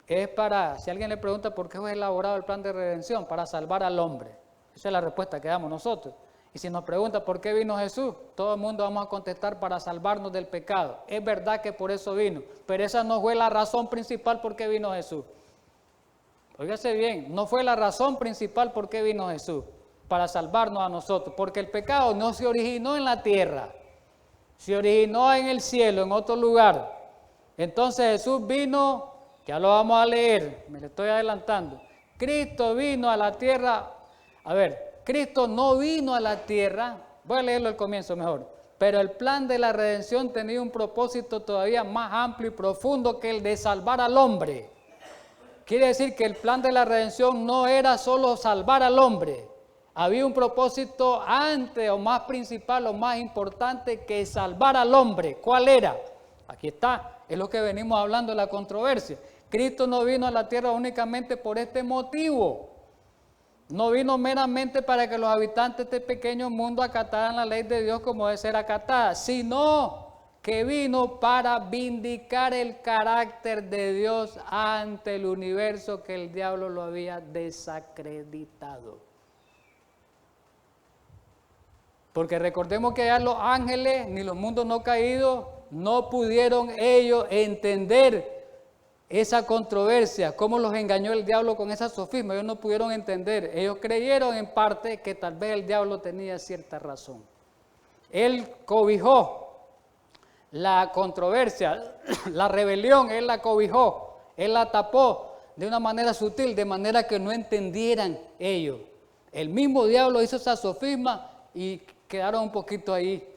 es para, si alguien le pregunta por qué fue elaborado el plan de redención, para salvar al hombre. Esa es la respuesta que damos nosotros. Y si nos pregunta por qué vino Jesús, todo el mundo vamos a contestar para salvarnos del pecado. Es verdad que por eso vino, pero esa no fue la razón principal por qué vino Jesús. Óigase bien, no fue la razón principal por qué vino Jesús, para salvarnos a nosotros, porque el pecado no se originó en la tierra, se originó en el cielo, en otro lugar. Entonces Jesús vino, ya lo vamos a leer, me lo estoy adelantando. Cristo vino a la tierra, Cristo no vino a la tierra, voy a leerlo al comienzo mejor, pero el plan de la redención tenía un propósito todavía más amplio y profundo que el de salvar al hombre. Quiere decir que el plan de la redención no era solo salvar al hombre, había un propósito antes o más principal o más importante que salvar al hombre. ¿Cuál era? Aquí está, es lo que venimos hablando de la controversia. Cristo no vino a la tierra únicamente por este motivo. No vino meramente para que los habitantes de este pequeño mundo acataran la ley de Dios como debe ser acatada, sino que vino para vindicar el carácter de Dios ante el universo que el diablo lo había desacreditado. Porque recordemos que ya los ángeles ni los mundos no caídos no pudieron ellos entender esa controversia, cómo los engañó el diablo con esa sofisma. Ellos no pudieron entender, ellos creyeron en parte que tal vez el diablo tenía cierta razón. Él cobijó la controversia, la rebelión, él la cobijó, él la tapó de una manera sutil, de manera que no entendieran ellos. El mismo diablo hizo esa sofisma y quedaron un poquito ahí,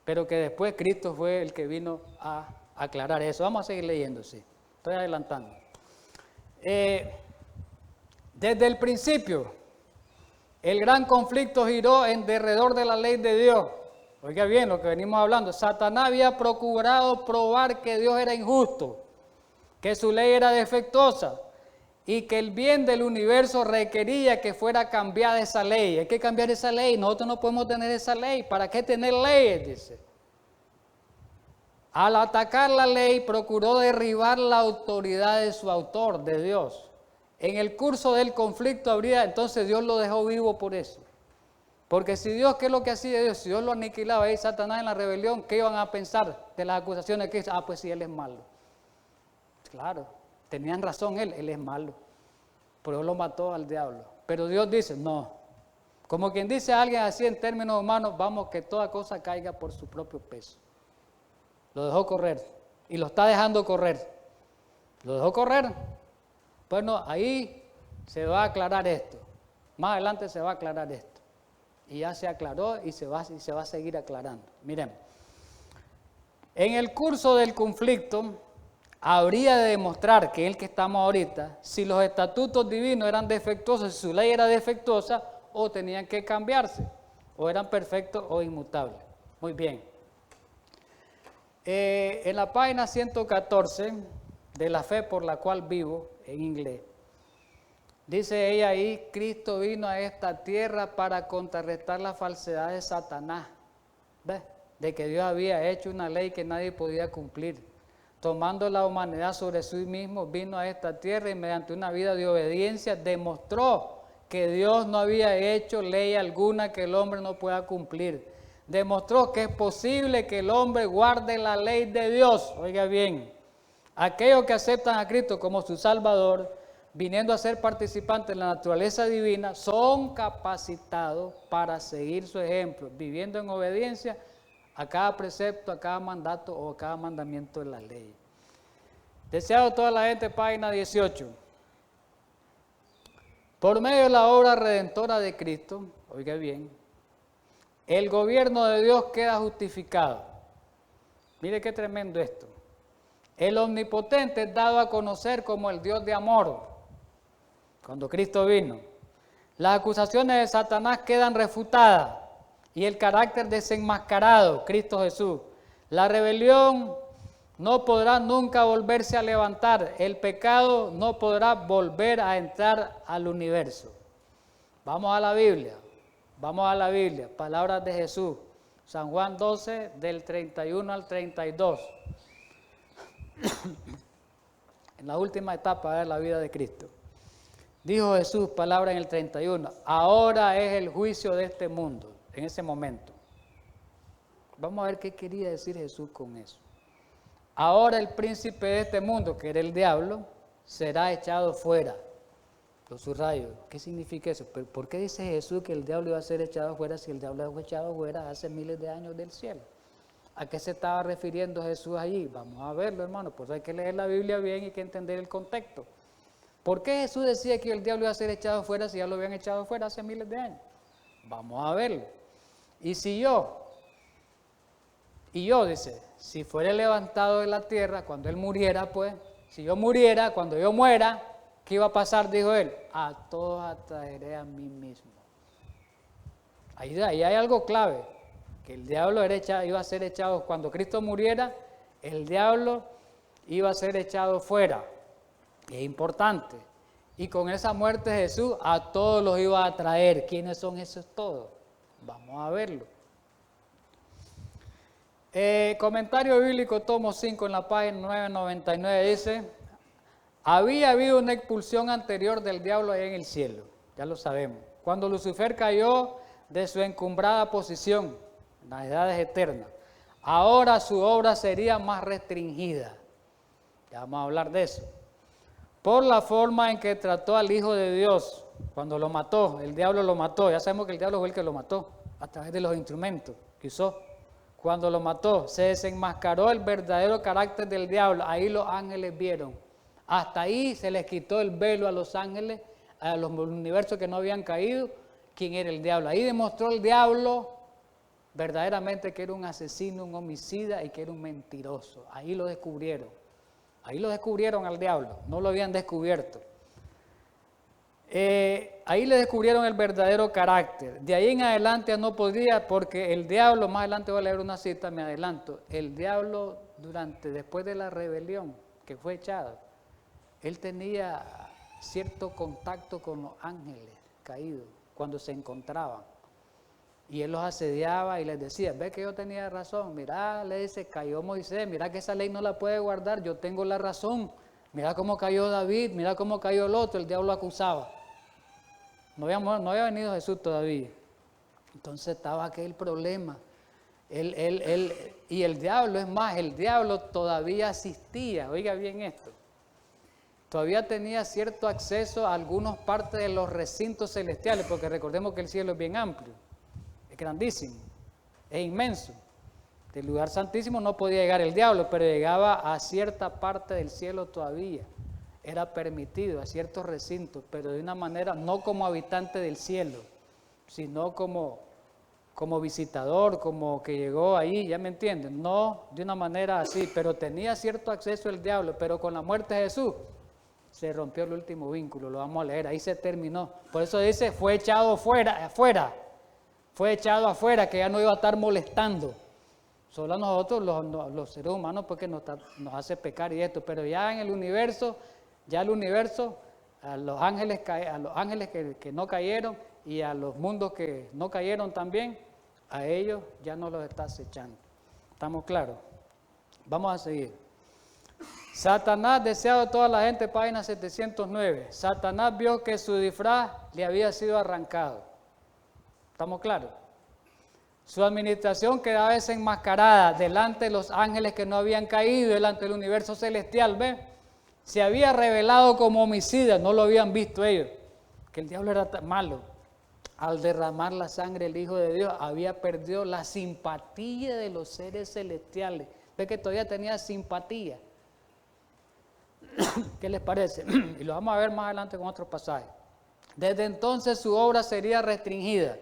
pero que después Cristo fue el que vino a aclarar eso. Vamos a seguir leyendo, sí. Estoy adelantando. Desde el principio, el gran conflicto giró en derredor de la ley de Dios. Oiga bien lo que venimos hablando. Satanás había procurado probar que Dios era injusto, que su ley era defectuosa y que el bien del universo requería que fuera cambiada esa ley. Hay que cambiar esa ley. Nosotros no podemos tener esa ley. ¿Para qué tener leyes? Dice. Al atacar la ley, procuró derribar la autoridad de su autor, de Dios. En el curso del conflicto entonces Dios lo dejó vivo por eso. Porque si Dios, ¿qué es lo que hacía Dios? Si Dios lo aniquilaba ahí, Satanás en la rebelión, ¿qué iban a pensar de las acusaciones que hizo? Pues sí, él es malo. Claro, tenían razón él es malo. Pero él lo mató al diablo. Pero Dios dice, no. Como quien dice a alguien así en términos humanos, vamos que toda cosa caiga por su propio peso. Lo dejó correr y lo está dejando correr. Lo dejó correr. Bueno, ahí se va a aclarar esto. Más adelante se va a aclarar esto. Y ya se aclaró y se va a seguir aclarando. Miren, en el curso del conflicto, habría de demostrar que el que estamos ahorita, si los estatutos divinos eran defectuosos, si su ley era defectuosa, o tenían que cambiarse, o eran perfectos o inmutables. Muy bien. En la página 114 de La fe por la cual vivo, en inglés, dice ella ahí, Cristo vino a esta tierra para contrarrestar la falsedad de Satanás. ¿Ves? De que Dios había hecho una ley que nadie podía cumplir. Tomando la humanidad sobre sí mismo, vino a esta tierra y mediante una vida de obediencia demostró que Dios no había hecho ley alguna que el hombre no pueda cumplir. Demostró que es posible que el hombre guarde la ley de Dios. Oiga bien, aquellos que aceptan a Cristo como su Salvador, viniendo a ser participantes de la naturaleza divina, son capacitados para seguir su ejemplo, viviendo en obediencia a cada precepto, a cada mandato o a cada mandamiento de la ley. Deseado toda la gente, página 18. Por medio de la obra redentora de Cristo, oiga bien, el gobierno de Dios queda justificado. Mire qué tremendo esto. El omnipotente es dado a conocer como el Dios de amor, cuando Cristo vino. Las acusaciones de Satanás quedan refutadas y el carácter desenmascarado, Cristo Jesús. La rebelión no podrá nunca volverse a levantar, el pecado no podrá volver a entrar al universo. Vamos a la Biblia, palabras de Jesús, San Juan 12, del 31 al 32. En la última etapa de la vida de Cristo. Dijo Jesús, palabra en el 31, ahora es el juicio de este mundo, en ese momento. Vamos a ver qué quería decir Jesús con eso. Ahora el príncipe de este mundo, que era el diablo, será echado fuera. Lo subrayo. ¿Qué significa eso? ¿Pero por qué dice Jesús que el diablo iba a ser echado fuera si el diablo fue echado fuera hace miles de años del cielo? ¿A qué se estaba refiriendo Jesús allí? Vamos a verlo, hermano. Pues hay que leer la Biblia bien y hay que entender el contexto. ¿Por qué Jesús decía que el diablo iba a ser echado fuera si ya lo habían echado fuera hace miles de años? Vamos a verlo. Y yo, dice, si fuera levantado de la tierra, cuando él muriera, pues, si yo muriera, cuando yo muera, ¿qué iba a pasar? Dijo él, a todos atraeré a mí mismo. Ahí hay algo clave, que el diablo iba a ser echado, cuando Cristo muriera, el diablo iba a ser echado fuera. Es importante. Y con esa muerte de Jesús, a todos los iba a traer. ¿Quiénes son esos todos? Vamos a verlo. Comentario bíblico, tomo 5, en la página 999, dice, había habido una expulsión anterior del diablo allá en el cielo, ya lo sabemos. Cuando Lucifer cayó de su encumbrada posición, en las edades eternas, ahora su obra sería más restringida. Ya vamos a hablar de eso. Por la forma en que trató al Hijo de Dios, cuando lo mató, el diablo lo mató. Ya sabemos que el diablo fue el que lo mató, a través de los instrumentos que usó. Cuando lo mató, se desenmascaró el verdadero carácter del diablo. Ahí los ángeles vieron. Hasta ahí se les quitó el velo a los ángeles, a los universos que no habían caído, quién era el diablo. Ahí demostró el diablo verdaderamente que era un asesino, un homicida y que era un mentiroso. Ahí lo descubrieron. Ahí lo descubrieron al diablo, no lo habían descubierto. Ahí le descubrieron el verdadero carácter. De ahí en adelante no podía, porque el diablo, más adelante voy a leer una cita, me adelanto, el diablo después de la rebelión que fue echado, él tenía cierto contacto con los ángeles caídos cuando se encontraban. Y él los asediaba y les decía, ve que yo tenía razón, mirá, le dice, cayó Moisés, mirá que esa ley no la puede guardar, yo tengo la razón, mirá cómo cayó David, mirá cómo cayó el otro, el diablo acusaba. No había venido Jesús todavía. Entonces estaba aquel problema. Y el diablo, es más, el diablo todavía asistía, oiga bien esto, todavía tenía cierto acceso a algunas partes de los recintos celestiales, porque recordemos que el cielo es bien amplio. Grandísimo, es inmenso. Del lugar santísimo no podía llegar el diablo, pero llegaba a cierta parte del cielo todavía. Era permitido a ciertos recintos, pero de una manera no como habitante del cielo, sino como como visitador, como que llegó ahí, ya me entienden, no de una manera así, pero tenía cierto acceso el diablo, pero con la muerte de Jesús se rompió el último vínculo, lo vamos a leer, ahí se terminó. Por eso dice, fue echado afuera, fue echado afuera, que ya no iba a estar molestando. Solo a nosotros, los seres humanos, porque nos hace pecar y esto, pero ya en el universo, a los ángeles que no cayeron y a los mundos que no cayeron también, a ellos ya no los está acechando. ¿Estamos claros? Vamos a seguir. Satanás, deseado de toda la gente, página 709. Satanás vio que su disfraz le había sido arrancado. ¿Estamos claros? Su administración quedaba desenmascarada delante de los ángeles que no habían caído, delante del universo celestial, ¿ve? Se había revelado como homicida, no lo habían visto ellos, que el diablo era tan malo. Al derramar la sangre el Hijo de Dios había perdido la simpatía de los seres celestiales. Ve que todavía tenía simpatía. ¿Qué les parece? Y lo vamos a ver más adelante con otros pasajes. Desde entonces su obra sería restringida.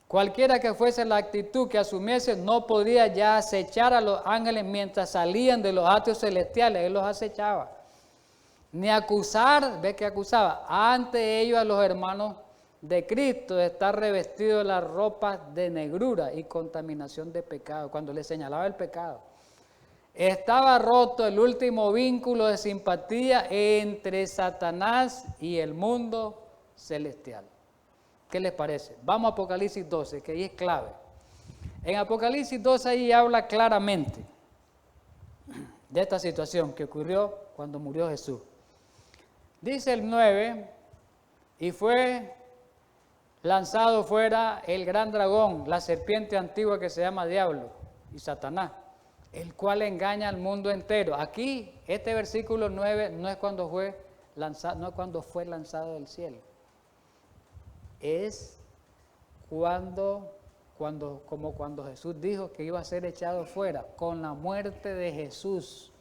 Cualquiera que fuese la actitud que asumiese no podría ya acechar a los ángeles mientras salían de los atrios celestiales, él los acechaba. Ni acusar, ve que acusaba, ante ellos a los hermanos de Cristo de estar revestidos de las ropas de negrura y contaminación de pecado, cuando le señalaba el pecado. Estaba roto el último vínculo de simpatía entre Satanás y el mundo celestial. ¿Qué les parece? Vamos a Apocalipsis 12, que ahí es clave. En Apocalipsis 12 ahí habla claramente de esta situación que ocurrió cuando murió Jesús. Dice el 9, y fue lanzado fuera el gran dragón, la serpiente antigua que se llama Diablo y Satanás, el cual engaña al mundo entero. Aquí, este versículo 9 no es cuando fue lanzado del cielo. Es como cuando Jesús dijo que iba a ser echado fuera. Con la muerte de Jesús,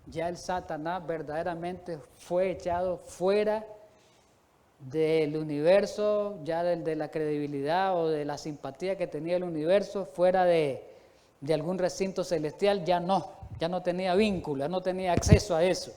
ya el Satanás verdaderamente fue echado fuera del universo, ya de la credibilidad o de la simpatía que tenía el universo, fuera de algún recinto celestial, ya no tenía vínculo, ya no tenía acceso a eso.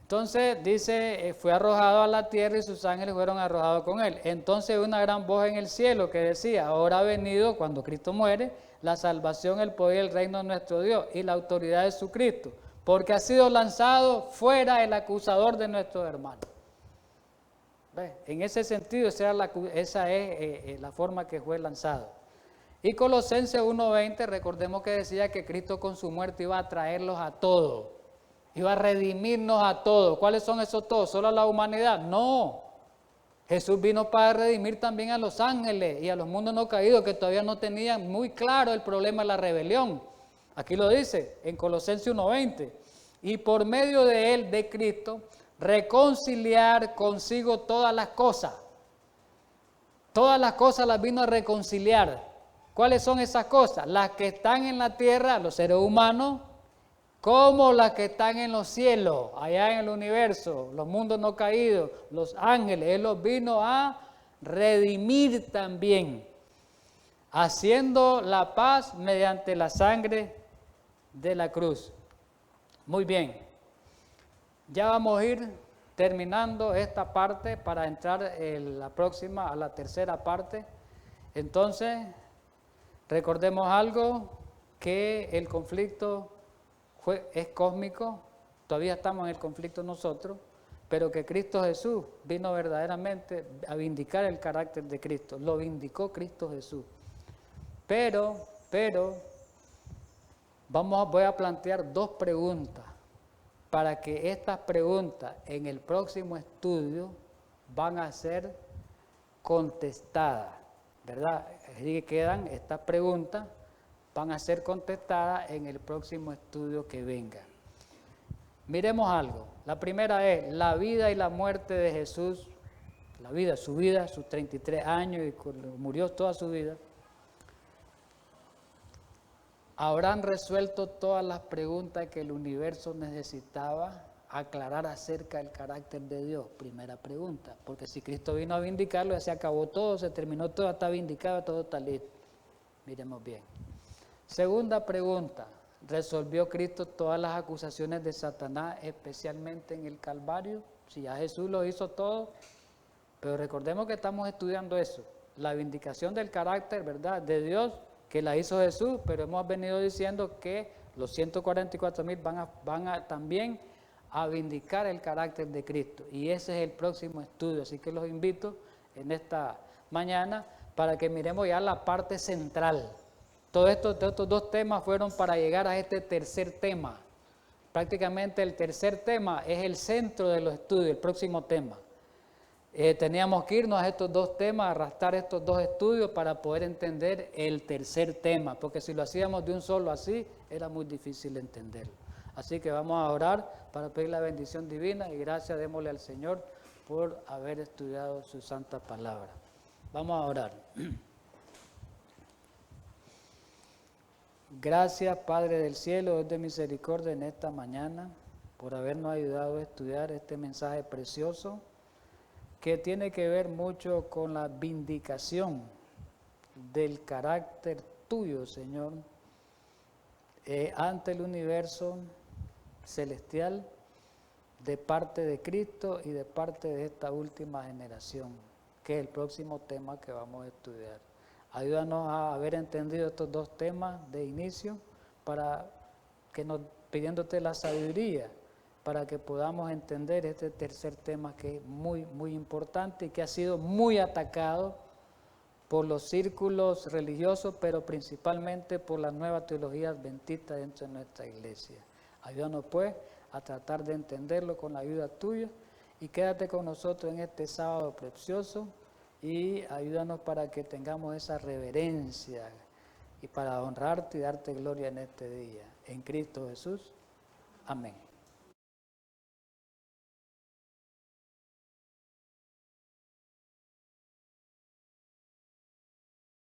Entonces dice, fue arrojado a la tierra y sus ángeles fueron arrojados con él. Entonces una gran voz en el cielo que decía, ahora ha venido, cuando Cristo muere, la salvación, el poder y el reino de nuestro Dios y la autoridad de su Cristo, porque ha sido lanzado fuera el acusador de nuestros hermanos. ¿Ves? En ese sentido, esa es la forma que fue lanzado. Y Colosenses 1:20, recordemos que decía que Cristo con su muerte iba a traerlos a todos. Iba a redimirnos a todos. ¿Cuáles son esos todos? ¿Solo a la humanidad? No. Jesús vino para redimir también a los ángeles y a los mundos no caídos que todavía no tenían muy claro el problema de la rebelión. Aquí lo dice en Colosenses 1:20. Y por medio de él, de Cristo, reconciliar consigo todas las cosas. Todas las cosas las vino a reconciliar. ¿Cuáles son esas cosas? Las que están en la tierra, los seres humanos, como las que están en los cielos, allá en el universo, los mundos no caídos, los ángeles. Él los vino a redimir también, haciendo la paz mediante la sangre de la cruz. Muy bien, ya vamos a ir terminando esta parte para entrar en la próxima, a la tercera parte. Entonces, recordemos algo, que el conflicto es cósmico, todavía estamos en el conflicto nosotros, pero que Cristo Jesús vino verdaderamente a vindicar el carácter de Cristo, lo vindicó Cristo Jesús. Pero, voy a plantear dos preguntas, para que estas preguntas en el próximo estudio van a ser contestadas, ¿verdad? Así que quedan estas preguntas, van a ser contestadas en el próximo estudio que venga. Miremos algo. La primera es la vida y la muerte de Jesús, su vida, sus 33 años y murió toda su vida. ¿Habrán resuelto todas las preguntas que el universo necesitaba aclarar acerca del carácter de Dios? Primera pregunta, porque si Cristo vino a vindicarlo, ya se acabó todo, se terminó todo, está vindicado, todo está listo. Miremos bien. Segunda pregunta, ¿resolvió Cristo todas las acusaciones de Satanás, especialmente en el Calvario? Si ya Jesús lo hizo todo, pero recordemos que estamos estudiando eso, la vindicación del carácter, ¿verdad?, de Dios, que la hizo Jesús, pero hemos venido diciendo que los 144,000 van a también a vindicar el carácter de Cristo, y ese es el próximo estudio, así que los invito en esta mañana para que miremos ya la parte central. Todos estos dos temas fueron para llegar a este tercer tema. Prácticamente el tercer tema es el centro de los estudios, el próximo tema. Teníamos que irnos a estos dos temas, arrastrar estos dos estudios para poder entender el tercer tema, porque si lo hacíamos de un solo así, era muy difícil entenderlo. Así que vamos a orar para pedir la bendición divina y gracias démosle al Señor por haber estudiado su santa palabra. Vamos a orar. Gracias, Padre del cielo, Dios de misericordia, en esta mañana, por habernos ayudado a estudiar este mensaje precioso, que tiene que ver mucho con la vindicación del carácter tuyo, Señor, ante el universo celestial, de parte de Cristo y de parte de esta última generación, que es el próximo tema que vamos a estudiar. Ayúdanos a haber entendido estos dos temas de inicio, para que pidiéndote la sabiduría, para que podamos entender este tercer tema que es muy, muy importante y que ha sido muy atacado por los círculos religiosos, pero principalmente por la nueva teología adventista dentro de nuestra iglesia. Ayúdanos pues a tratar de entenderlo con la ayuda tuya y quédate con nosotros en este sábado precioso y ayúdanos para que tengamos esa reverencia y para honrarte y darte gloria en este día. En Cristo Jesús. Amén.